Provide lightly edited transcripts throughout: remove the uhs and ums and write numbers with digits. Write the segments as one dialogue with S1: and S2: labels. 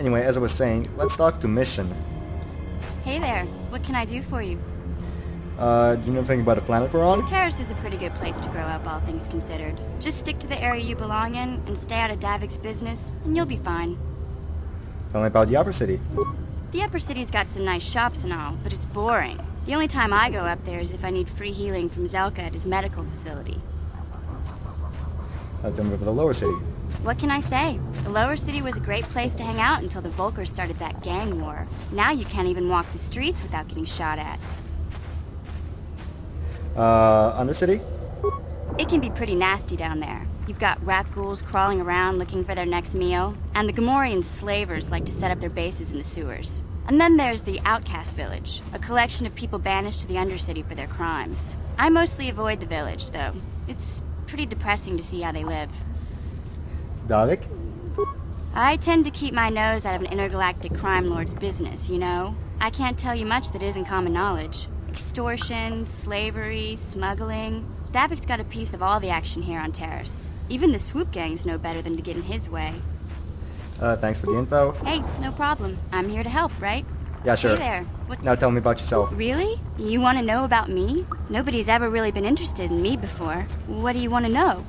S1: Anyway, as I was saying, let's talk to Mission.
S2: Hey there, what can I do for you?
S1: Do you know anything about the planet we're on?
S2: Terrace is a pretty good place to grow up, all things considered. Just stick to the area you belong in and stay out of Davik's business, and you'll be fine.
S1: Tell me about the Upper City.
S2: The Upper City's got some nice shops and all, but it's boring. The only time I go up there is if I need free healing from Zelka at his medical facility.
S1: Tell me about the Lower City.
S2: What can I say? The Lower City was a great place to hang out until the Volkers started that gang war. Now you can't even walk the streets without getting shot at.
S1: Undercity?
S2: It can be pretty nasty down there. You've got rat ghouls crawling around looking for their next meal, and the Gamorrean slavers like to set up their bases in the sewers. And then there's the Outcast Village, a collection of people banished to the Undercity for their crimes. I mostly avoid the village, though. It's pretty depressing to see how they live.
S1: Davik?
S2: I tend to keep my nose out of an intergalactic crime lord's business, you know? I can't tell you much that isn't common knowledge. Extortion, slavery, smuggling. Davik's got a piece of all the action here on Terrace. Even the swoop gangs know better than to get in his way.
S1: Thanks for the info.
S2: Hey, no problem. I'm here to help, right?
S1: Yeah, sure.
S2: Hey there. What?
S1: Now tell me about yourself.
S2: Really? You want to know about me? Nobody's ever really been interested in me before. What do you want to know?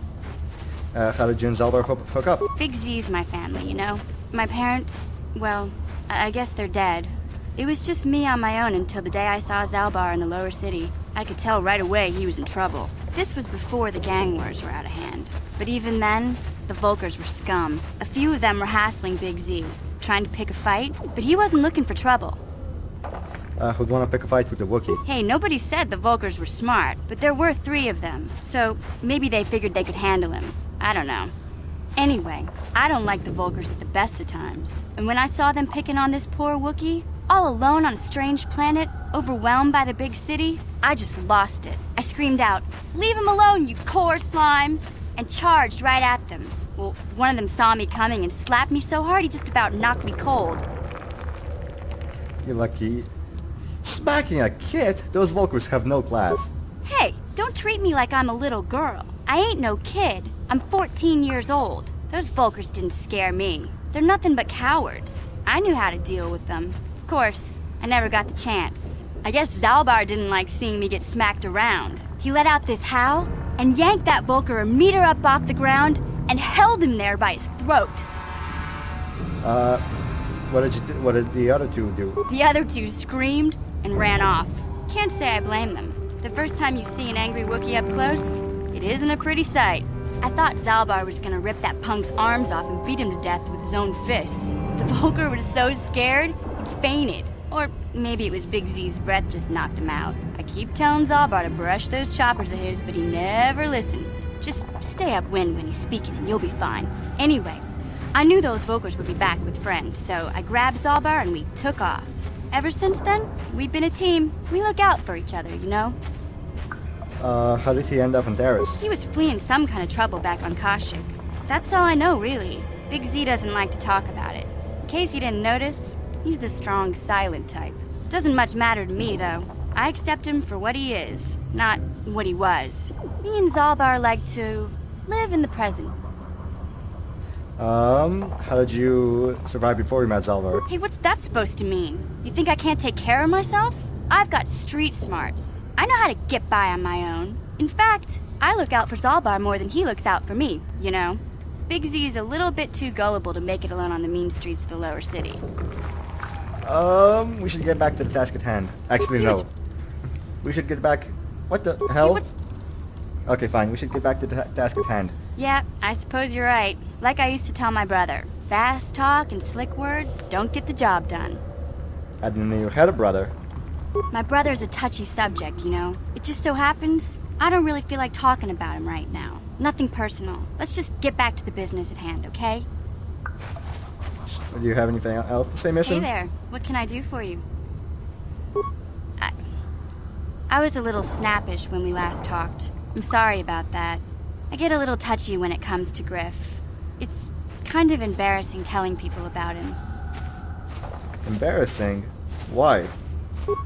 S1: How did you and Zaalbar hook up?
S2: Big Z's my family, you know? My parents, well, I guess they're dead. It was just me on my own until the day I saw Zaalbar in the Lower City. I could tell right away he was in trouble. This was before the gang wars were out of hand. But even then, the Volkers were scum. A few of them were hassling Big Z, trying to pick a fight, but he wasn't looking for trouble.
S1: Who'd want to pick a fight with the Wookiee?
S2: Hey, nobody said the Volkers were smart, but there were 3 of them, so maybe they figured they could handle him. I don't know. Anyway, I don't like the Volkers at the best of times. And when I saw them picking on this poor Wookiee, all alone on a strange planet, overwhelmed by the big city, I just lost it. I screamed out, "Leave him alone, you core slimes!" and charged right at them. Well, one of them saw me coming and slapped me so hard he just about knocked me cold.
S1: You're lucky. Smacking a kid? Those Volkers have no class.
S2: Hey, don't treat me like I'm a little girl. I ain't no kid. I'm 14 years old. Those Volkers didn't scare me. They're nothing but cowards. I knew how to deal with them. Of course, I never got the chance. I guess Zaalbar didn't like seeing me get smacked around. He let out this howl and yanked that Volker a meter up off the ground and held him there by his throat.
S1: What did the other 2 do?
S2: The other 2 screamed and ran off. Can't say I blame them. The first time you see an angry Wookiee up close, it isn't a pretty sight. I thought Zaalbar was gonna rip that punk's arms off and beat him to death with his own fists. The Volker was so scared, he fainted. Or maybe it was Big Z's breath just knocked him out. I keep telling Zaalbar to brush those choppers of his, but he never listens. Just stay upwind when he's speaking and you'll be fine. Anyway, I knew those Volkers would be back with friends, so I grabbed Zaalbar and we took off. Ever since then, we've been a team. We look out for each other, you know?
S1: How did he end up on Terrace?
S2: He was fleeing some kind of trouble back on Kashyyyk. That's all I know, really. Big Z doesn't like to talk about it. In case you didn't notice, he's the strong, silent type. Doesn't much matter to me, though. I accept him for what he is, not what he was. Me and Zaalbar like to live in the present.
S1: How did you survive before you met Zaalbar?
S2: Hey, what's that supposed to mean? You think I can't take care of myself? I've got street smarts. I know how to get by on my own. In fact, I look out for Zaalbar more than he looks out for me, you know? Big Z's a little bit too gullible to make it alone on the mean streets of the Lower City.
S1: We should get back to the task at hand. Actually, no. We should get back... What the hell? Okay, fine. We should get back to the task at hand.
S2: Yeah, I suppose you're right. Like I used to tell my brother, fast talk and slick words don't get the job done.
S1: I didn't know you had a brother.
S2: My brother's a touchy subject, you know. It just so happens, I don't really feel like talking about him right now. Nothing personal. Let's just get back to the business at hand, okay?
S1: Do you have anything else to say, Mission?
S2: Hey there. What can I do for you? I was a little snappish when we last talked. I'm sorry about that. I get a little touchy when it comes to Griff. It's kind of embarrassing telling people about him.
S1: Embarrassing? Why?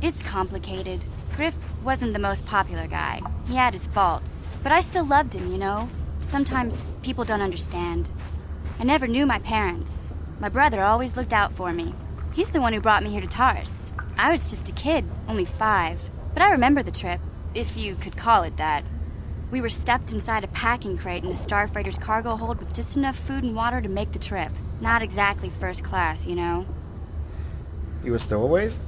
S2: It's complicated. Griff wasn't the most popular guy. He had his faults. But I still loved him, you know? Sometimes people don't understand. I never knew my parents. My brother always looked out for me. He's the one who brought me here to Tars. I was just a kid, only 5. But I remember the trip, if you could call it that. We were stuffed inside a packing crate in a starfreighter's cargo hold with just enough food and water to make the trip. Not exactly first class, you know?
S1: You were stowaways?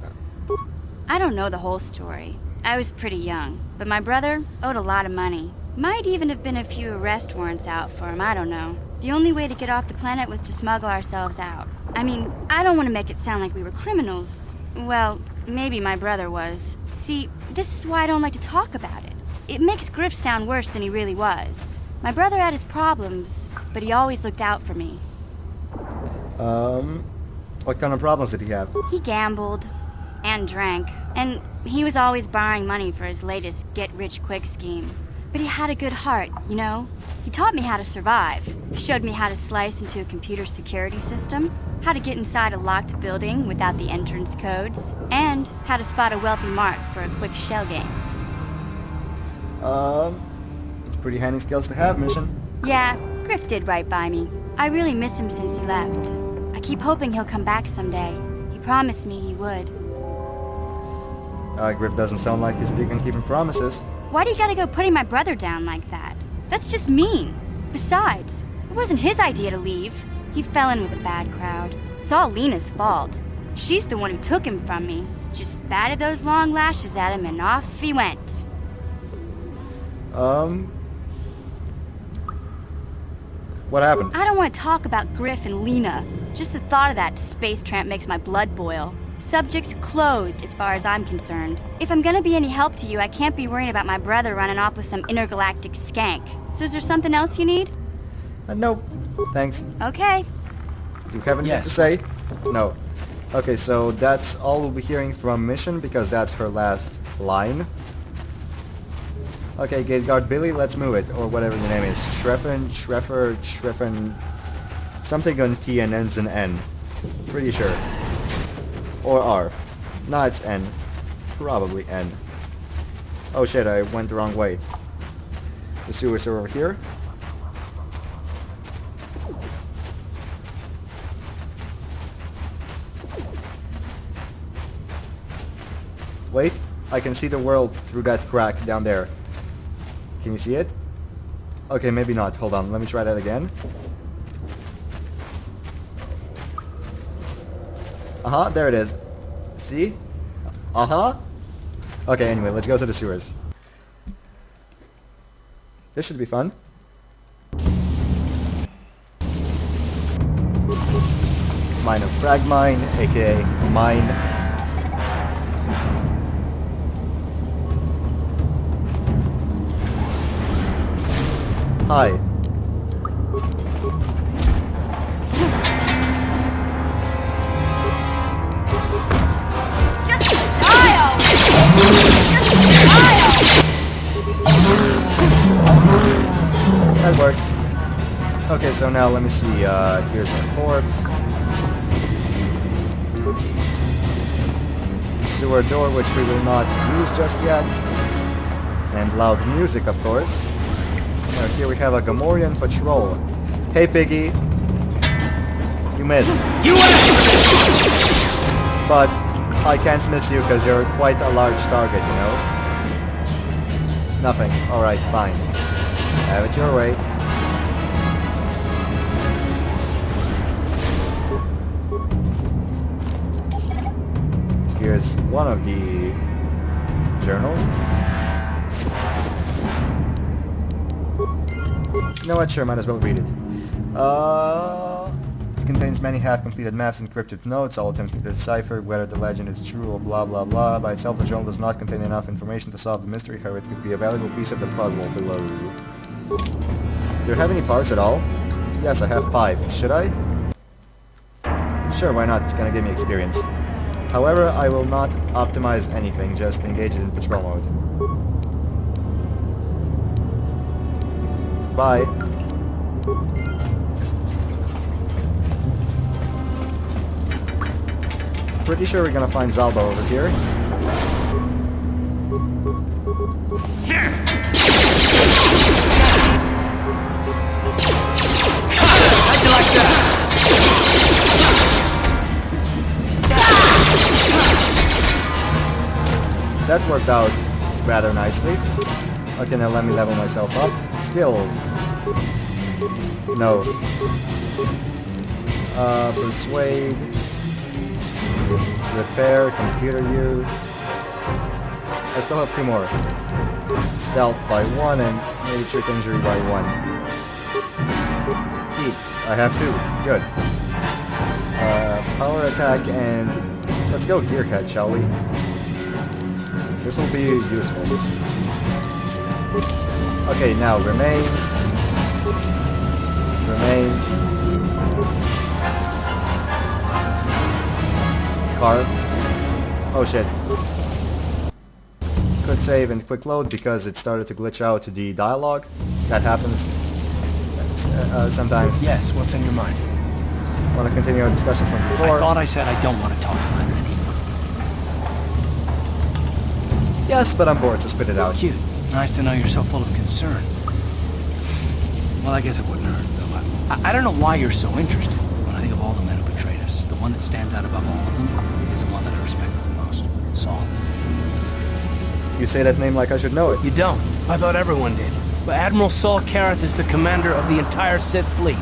S2: I don't know the whole story. I was pretty young, but my brother owed a lot of money. Might even have been a few arrest warrants out for him, I don't know. The only way to get off the planet was to smuggle ourselves out. I mean, I don't want to make it sound like we were criminals. Well, maybe my brother was. See, this is why I don't like to talk about it. It makes Griff sound worse than he really was. My brother had his problems, but he always looked out for me.
S1: What kind of problems did he have?
S2: He gambled and drank, and he was always borrowing money for his latest get-rich-quick scheme. But he had a good heart, you know? He taught me how to survive. He showed me how to slice into a computer security system, how to get inside a locked building without the entrance codes, and how to spot a wealthy mark for a quick shell game.
S1: Pretty handy skills to have, Mission.
S2: Yeah, Griff did right by me. I really miss him since he left. I keep hoping he'll come back someday. He promised me he would.
S1: Griff doesn't sound like he's big on keeping promises.
S2: Why do you gotta go putting my brother down like that? That's just mean. Besides, it wasn't his idea to leave. He fell in with a bad crowd. It's all Lena's fault. She's the one who took him from me. Just batted those long lashes at him and off he went.
S1: What happened?
S2: I don't want to talk about Griff and Lena. Just the thought of that space tramp makes my blood boil. Subject's closed as far as I'm concerned. If I'm gonna be any help to you, I can't be worried about my brother running off with some intergalactic skank. So is there something else you need?
S1: Nope. Thanks.
S2: Okay.
S1: Do you have anything to say? No. Okay, so that's all we'll be hearing from Mission because that's her last line. Okay, Gate Guard Billy, let's move it, or whatever the name is. Schreffen, something on T and ends in N. Pretty sure. Or R. Nah, it's N. Probably N. Oh shit, I went the wrong way. The sewers are over here. Wait, I can see the world through that crack down there. Can you see it? Okay, maybe not. Hold on, let me try that again. Uh-huh, there it is. See? Uh-huh. Okay, anyway, let's go to the sewers. This should be fun. Mine of Frag Mine, aka Mine. Hi.
S2: Just style! Just style!
S1: That works. Okay, so now let me see. Here's the corpse. Sewer door, which we will not use just yet. And loud music, of course. Here we have a Gamorrean patrol. Hey, Piggy. You missed.
S3: You
S1: But I can't miss you because you're quite a large target, you know? Nothing. Alright, fine. Have it your way. Here's one of the journals. You know what? Sure, might as well read it. It contains many half-completed maps and encrypted notes, all attempting to decipher whether the legend is true or blah blah blah. By itself, the journal does not contain enough information to solve the mystery, however it could be a valuable piece of the puzzle below. Do you have any parts at all? Yes, I have 5. Should I? Sure, why not? It's gonna give me experience. However, I will not optimize anything, just engage it in patrol mode. Bye. Pretty sure we're gonna find Zaalbar over here.
S3: how'd you like that?
S1: that worked out rather nicely. Okay, now let me level myself up. Skills. No. Persuade. Repair, computer use. I still have 2 more. Stealth by 1 and maybe trick injury by 1. Feats. I have 2. Good. Power attack and... let's go Gearhead, shall we? This will be useful. Okay, now remains. Carve. Oh shit. Quick save and quick load because it started to glitch out the dialogue. That happens sometimes.
S3: Yes, what's in your mind?
S1: I want to continue our discussion from before.
S3: I thought I said I don't want to talk about it anymore.
S1: Yes, but I'm bored, so spit it out.
S3: Cute. Nice to know you're so full of concern. Well, I guess it wouldn't hurt, though. I don't know why you're so interested. When I think of all the men who betrayed us, the one that stands out above all of them is the one that I respect the most. Saul.
S1: You say that name like I should know it.
S3: You don't. I thought everyone did. But Admiral Saul Karath is the commander of the entire Sith fleet.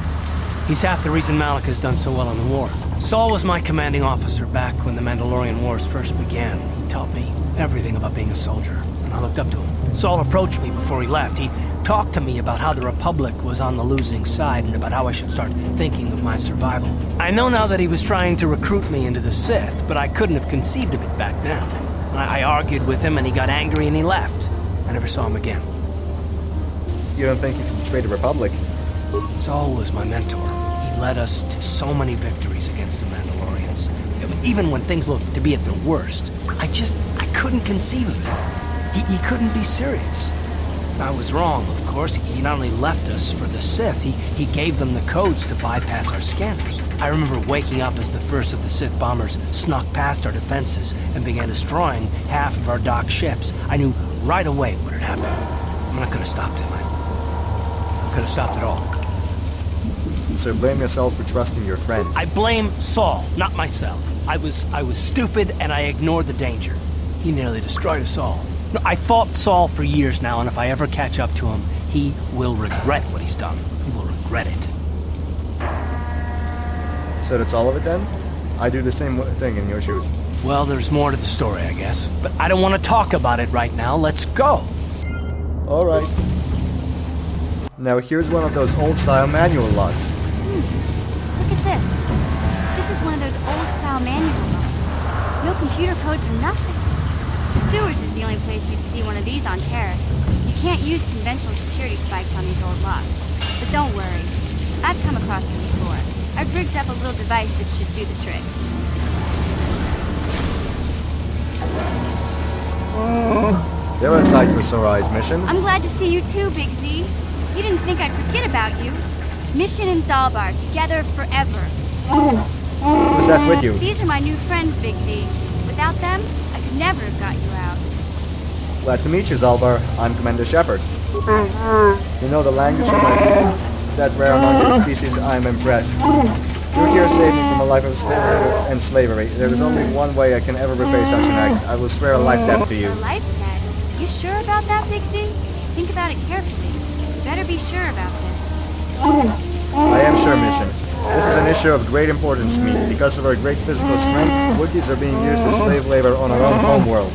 S3: He's half the reason Malak has done so well in the war. Saul was my commanding officer back when the Mandalorian Wars first began. He taught me everything about being a soldier, and I looked up to him. Saul approached me before he left. He talked to me about how the Republic was on the losing side and about how I should start thinking of my survival. I know now that he was trying to recruit me into the Sith, but I couldn't have conceived of it back then. I argued with him and he got angry and he left. I never saw him again.
S1: You don't think you can betray the Republic?
S3: Saul was my mentor. He led us to so many victories against the Mandalorians. Even when things looked to be at their worst, I couldn't conceive of it. He couldn't be serious. I was wrong, of course. He not only left us for the Sith, he gave them the codes to bypass our scanners. I remember waking up as the first of the Sith bombers snuck past our defenses and began destroying half of our docked ships. I knew right away what had happened. I mean, I could have stopped him. I could have stopped it all.
S1: So blame yourself for trusting your friend.
S3: I blame Saul, not myself. I was stupid and I ignored the danger. He nearly destroyed us all. No, I fought Saul for years now, and if I ever catch up to him, he will regret what he's done. He will regret it.
S1: So that's all of it then? I do the same thing in your shoes.
S3: Well, there's more to the story, I guess. But I don't want to talk about it right now. Let's go.
S1: Alright. Now here's one of those old-style manual locks.
S2: Look at this. This is one of those old-style manual locks. No computer codes or nothing. The sewers is the only place you'd see one of these on Terrace. You can't use conventional security spikes on these old locks. But don't worry. I've come across them before. I've rigged up a little device that should do the trick.
S1: They're a sight for sore eyes, Mission.
S2: I'm glad to see you too, Big Z. You didn't think I'd forget about you. Mission and Zaalbar, together forever.
S1: Who's that with you?
S2: These are my new friends, Big Z. Without them, I could never have got you out.
S1: Glad to meet you, Zaalbar. I'm Commander Shepard. You know the language of my people? That rare among your species, I'm impressed. You're here saving me from a life of slavery. There is only one way I can ever repay such an act. I will swear a life debt to you.
S2: A life debt? You sure about that, Big Z? Think about it carefully. You better be sure about this.
S1: I am sure, Mission. This is an issue of great importance to me. Because of our great physical strength, Wookiees are being used as slave labor on our own homeworld.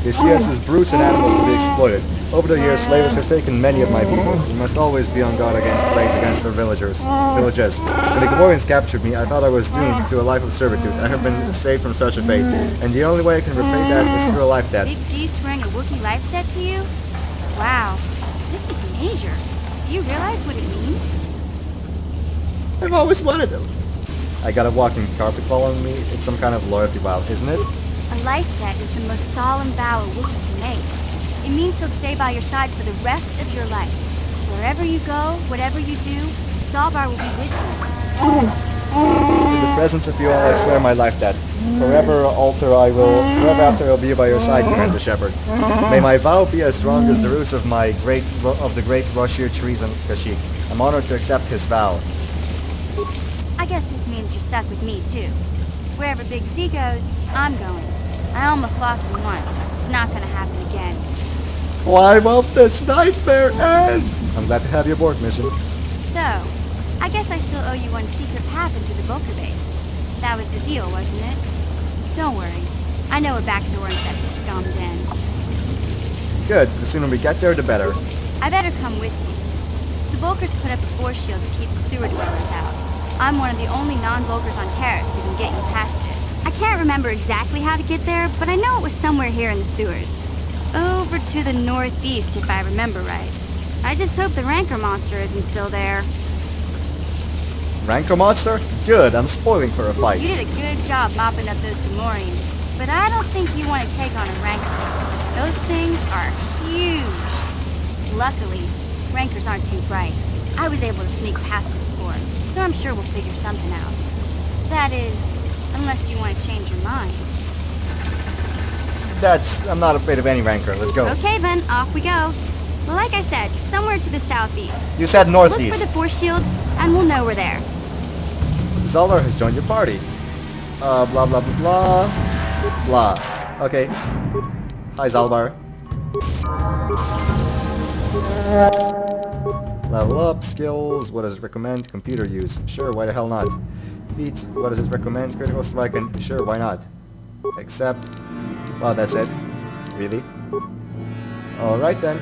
S1: They see us as brutes and animals to be exploited. Over the years, slavers have taken many of my people. We must always be on guard against raids against our villages. When the Gamorreans captured me, I thought I was doomed to a life of servitude. I have been saved from such a fate, and the only way I can repay that is through a life debt.
S2: Big Z swearing a Wookiee life debt to you? Wow, this is major. Do you realize what it means?
S1: I've always wanted them. I got a walking carpet following me. It's some kind of loyalty vow, isn't it?
S2: A life debt is the most solemn vow a Wookiee can make. It means he'll stay by your side for the rest of your life. Wherever you go, whatever you do, Zaalbar will be with you.
S1: In the presence of you all, I swear my life debt. Forever after I will be by your side, Commander Shepard. May my vow be as strong as the roots of the great Roshir trees of Kashyyyk. I'm honored to accept his vow.
S2: I guess this means you're stuck with me, too. Wherever Big Z goes, I'm going. I almost lost him once. It's not gonna happen again.
S1: Why won't this nightmare end? I'm glad to have you aboard, mission.
S2: So, I guess I still owe you one secret path into the Volker base. That was the deal, wasn't it? Don't worry. I know a back door into that scum den.
S1: Good. The sooner we get there, the better.
S2: I better come with you. The Volkers put up a force shield to keep the sewer dwellers out. I'm one of the only non-Volkers on Terrace who can get you past it. I can't remember exactly how to get there, but I know it was somewhere here in the sewers. Over to the northeast, if I remember right. I just hope the Rancor monster isn't still there.
S1: Rancor monster? Good, I'm spoiling for a fight.
S2: You did a good job mopping up those Gamorreans, but I don't think you want to take on a Rancor. Those things are huge. Luckily, Rancors aren't too bright. I was able to sneak past it before, so I'm sure we'll figure something out. That is, unless you want to change your mind.
S1: I'm not afraid of any Rancor. Let's go.
S2: Okay then, off we go. Well, like I said, somewhere to the southeast.
S1: You said
S2: Look
S1: northeast.
S2: for the force shield, and we'll know we're there.
S1: Zaalbar has joined your party. Blah blah blah blah. Blah. Okay. Hi, Zaalbar. Level up, skills, what does it recommend? Computer use. Sure, why the hell not? Feats, what does it recommend? Critical strike, and sure, why not? Except, well, that's it. Really? Alright then.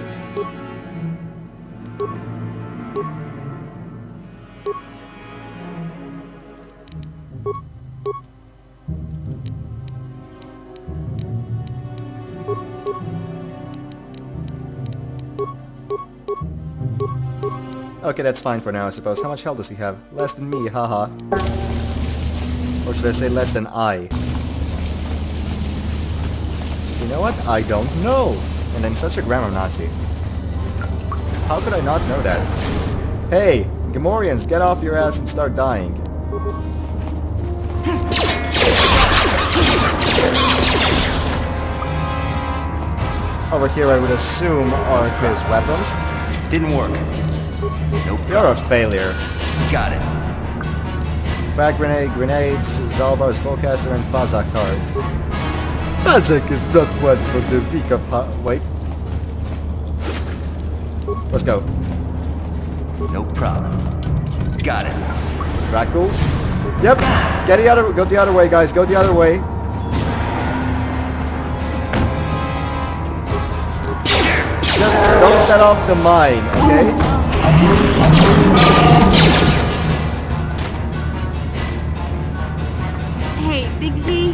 S1: Okay, that's fine for now, I suppose. How much health does he have? Less than me, haha. Or should I say less than I? You know what? I don't know. And I'm such a grammar Nazi. How could I not know that? Hey, Gamorreans, get off your ass and start dying. Over here I would assume are his weapons.
S4: Didn't work. Nope.
S1: You're a failure.
S4: Got it.
S1: Frag grenade, grenades, Zaalbar's bowcaster, and Bazak cards. Bazak is not one for the weak of wait. Let's go.
S4: No problem. Got it.
S1: Track rules? Yep. Go the other way, guys. Go the other way. Just don't set off the mine, okay?
S2: Hey, Big Z,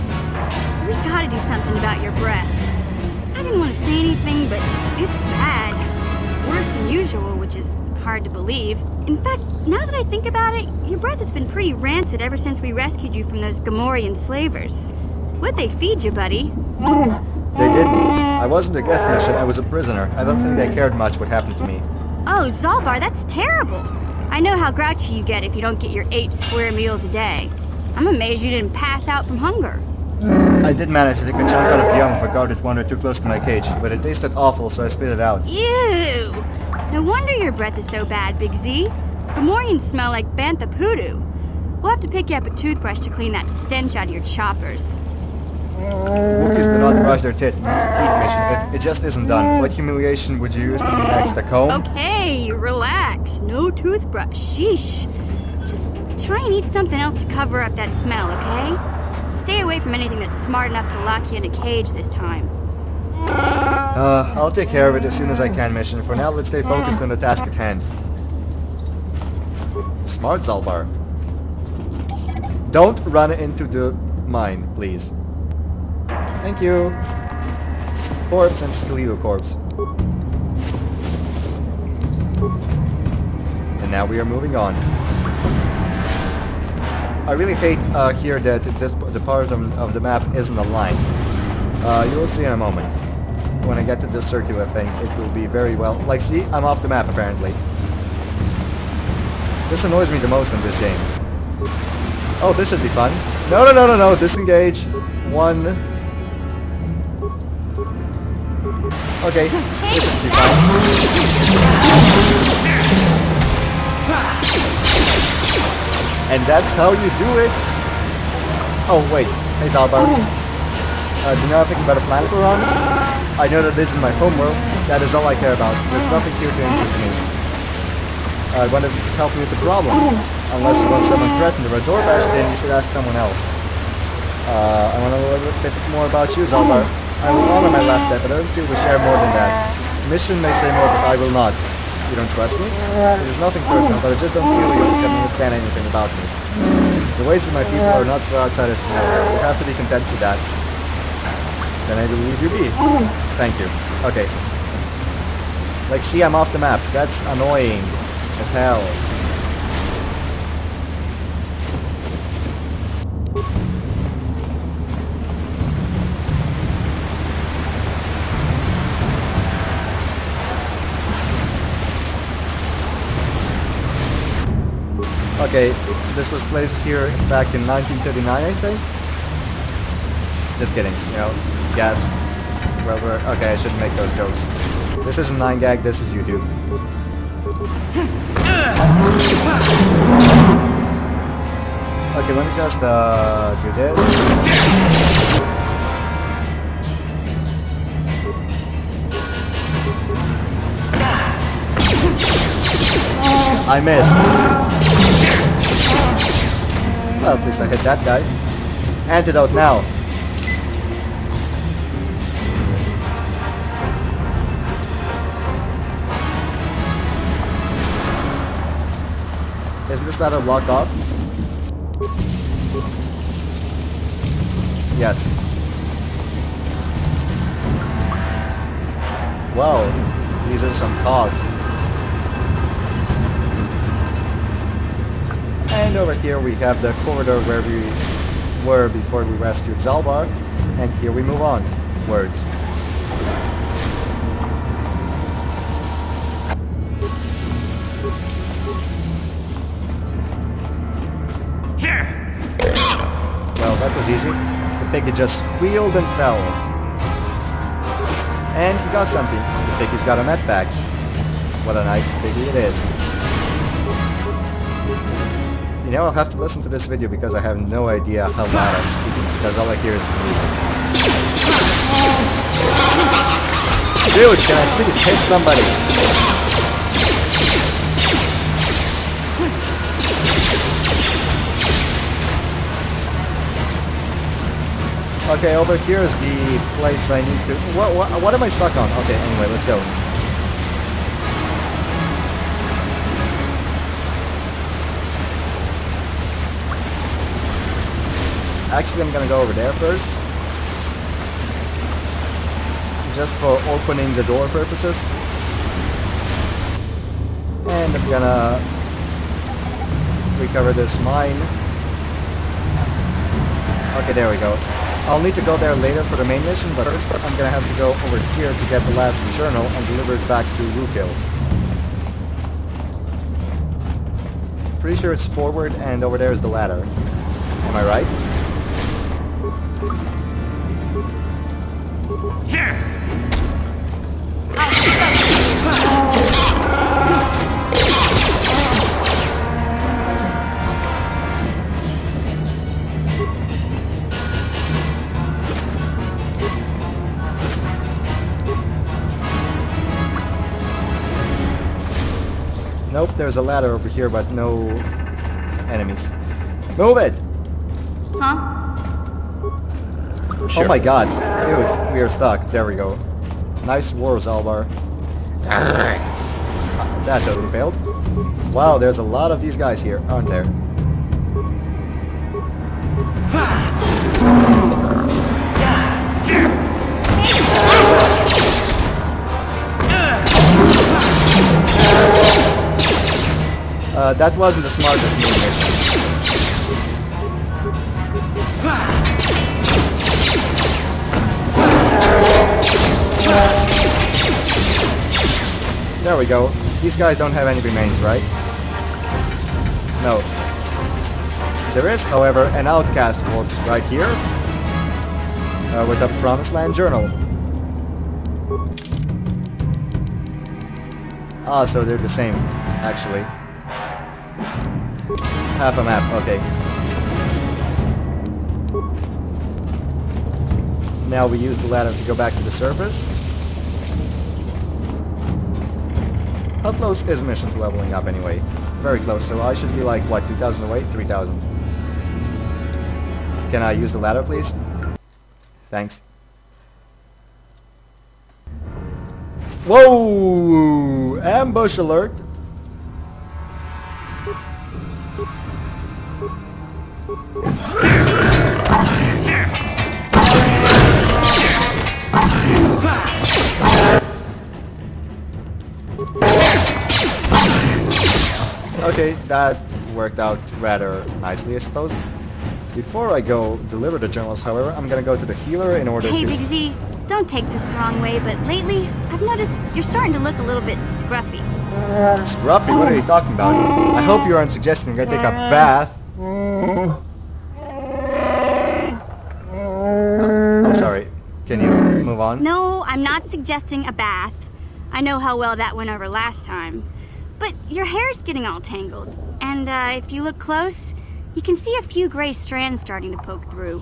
S2: we gotta do something about your breath. I didn't want to say anything, but it's bad. Worse than usual, which is hard to believe. In fact, now that I think about it, your breath has been pretty rancid ever since we rescued you from those Gamorrean slavers. What'd they feed you, buddy?
S1: They didn't. I wasn't a guest mission, I was a prisoner. I don't think they cared much what happened to me.
S2: Oh, Zaalbar, that's terrible. I know how grouchy you get if you don't get your 8 square meals a day. I'm amazed you didn't pass out from hunger.
S1: I did manage to take a chunk out of the yum if I guarded wandered too close to my cage, but it tasted awful, so I spit it out.
S2: Ew! No wonder your breath is so bad, Big Z. Gamorreans smell like bantha poodoo. We'll have to pick you up a toothbrush to clean that stench out of your choppers.
S1: Wookiees do not brush their teeth, mission. It just isn't done. What humiliation would you use to be next? A comb?
S2: Okay, relax. No toothbrush. Sheesh. Just try and eat something else to cover up that smell, okay? Stay away from anything that's smart enough to lock you in a cage this time.
S1: I'll take care of it as soon as I can, mission. For now, let's stay focused on the task at hand. Smart, Zaalbar. Don't run into the mine, please. Thank you. Corpse and skeletal corpse. And now we are moving on. I really hate here that the part of the map isn't aligned. You will see in a moment. When I get to this circular thing, it will be very well... Like, see? I'm off the map, apparently. This annoys me the most in this game. Oh, this should be fun. No, disengage. 1... Okay, this should be fine. And that's how you do it. Oh, wait. Hey, Zaalbar. Do you know anything about a planet we're on? I know that this is my homeworld. That is all I care about. There's nothing here to interest me. I wonder if you could help me with the problem. Unless you want someone threatened or a door bashed in, you should ask someone else. I want to know a little bit more about you, Zaalbar. I will honor my left debt, but I don't feel to share more than that. Mission may say more, but I will not. You don't trust me? It is nothing personal, but I just don't feel you can understand anything about me. The ways of my people are not for outsiders to know. You have to be content with that. Then I will leave you be. Thank you. Okay. Like, see, I'm off the map. That's annoying as hell. Okay, this was placed here back in 1939, I think? Just kidding, you know, guess. Well, okay, I shouldn't make those jokes. This isn't 9gag, this is YouTube. Okay, let me just, do this. I missed. Well, at least I hit that guy. Antidote now. Isn't this ladder blocked off? Yes. Wow, these are some cogs. And over here we have the corridor where we were before we rescued Zaalbar, and here we move on. Words. Well, that was easy. The pig just squealed and fell. And he got something. The piggy's got a med pack. What a nice piggy it is. You know, I'll have to listen to this video because I have no idea how loud I'm speaking, because all I hear is the music. Dude, can I please hit somebody? Okay, over here is the place I need to... What am I stuck on? Okay, anyway, let's go. Actually, I'm gonna go over there first. Just for opening the door purposes. And I'm gonna recover this mine. Okay, there we go. I'll need to go there later for the main mission, but first I'm gonna have to go over here to get the last journal and deliver it back to Rookhill. Pretty sure it's forward and over there is the ladder. Am I right? Nope, there's a ladder over here, but no enemies. Move it!
S2: Huh?
S1: Sure. Oh my god. Dude, we are stuck. There we go. Nice war, Zaalbar. That totally failed. Wow, there's a lot of these guys here, aren't there? That wasn't the smartest main mission. There we go. These guys don't have any remains, right? No. There is, however, an outcast corpse right here. With a Promised Land journal. Ah, so they're the same, actually. Half a map, okay. Now we use the ladder to go back to the surface. How close is mission to leveling up anyway? Very close, so I should be like, what, 2,000 away? 3,000. Can I use the ladder, please? Thanks. Whoa! Ambush alert! Okay, that worked out rather nicely, I suppose. Before I go deliver the journals, however, I'm gonna go to the healer in order
S2: Hey,
S1: to...
S2: Big Z, don't take this the wrong way, but lately, I've noticed you're starting to look a little bit scruffy.
S1: Scruffy? What are you talking about? I hope you aren't suggesting I take a bath. I'm sorry. Can you move on?
S2: No, I'm not suggesting a bath. I know how well that went over last time. But your hair's getting all tangled. And if you look close, you can see a few gray strands starting to poke through.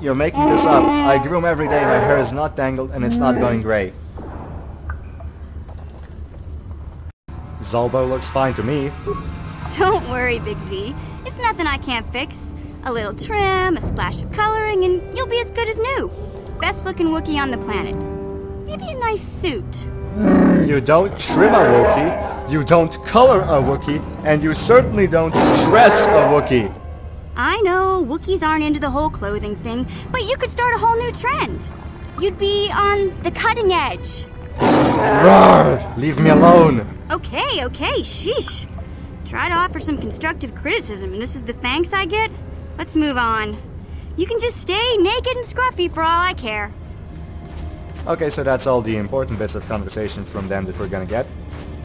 S1: You're making this up. I groom every day, my hair is not tangled and it's not going gray. Zaalbar looks fine to me.
S2: Don't worry, Big Z. It's nothing I can't fix. A little trim, a splash of coloring, and you'll be as good as new. Best looking Wookiee on the planet. Maybe a nice suit.
S1: You don't trim a Wookiee, you don't color a Wookiee, and you certainly don't dress a Wookiee.
S2: I know, Wookiees aren't into the whole clothing thing, but you could start a whole new trend. You'd be on the cutting edge.
S1: Roar! Leave me alone!
S2: Okay, sheesh. Try to offer some constructive criticism, and this is the thanks I get? Let's move on. You can just stay naked and scruffy for all I care.
S1: Okay, so that's all the important bits of conversation from them that we're gonna get.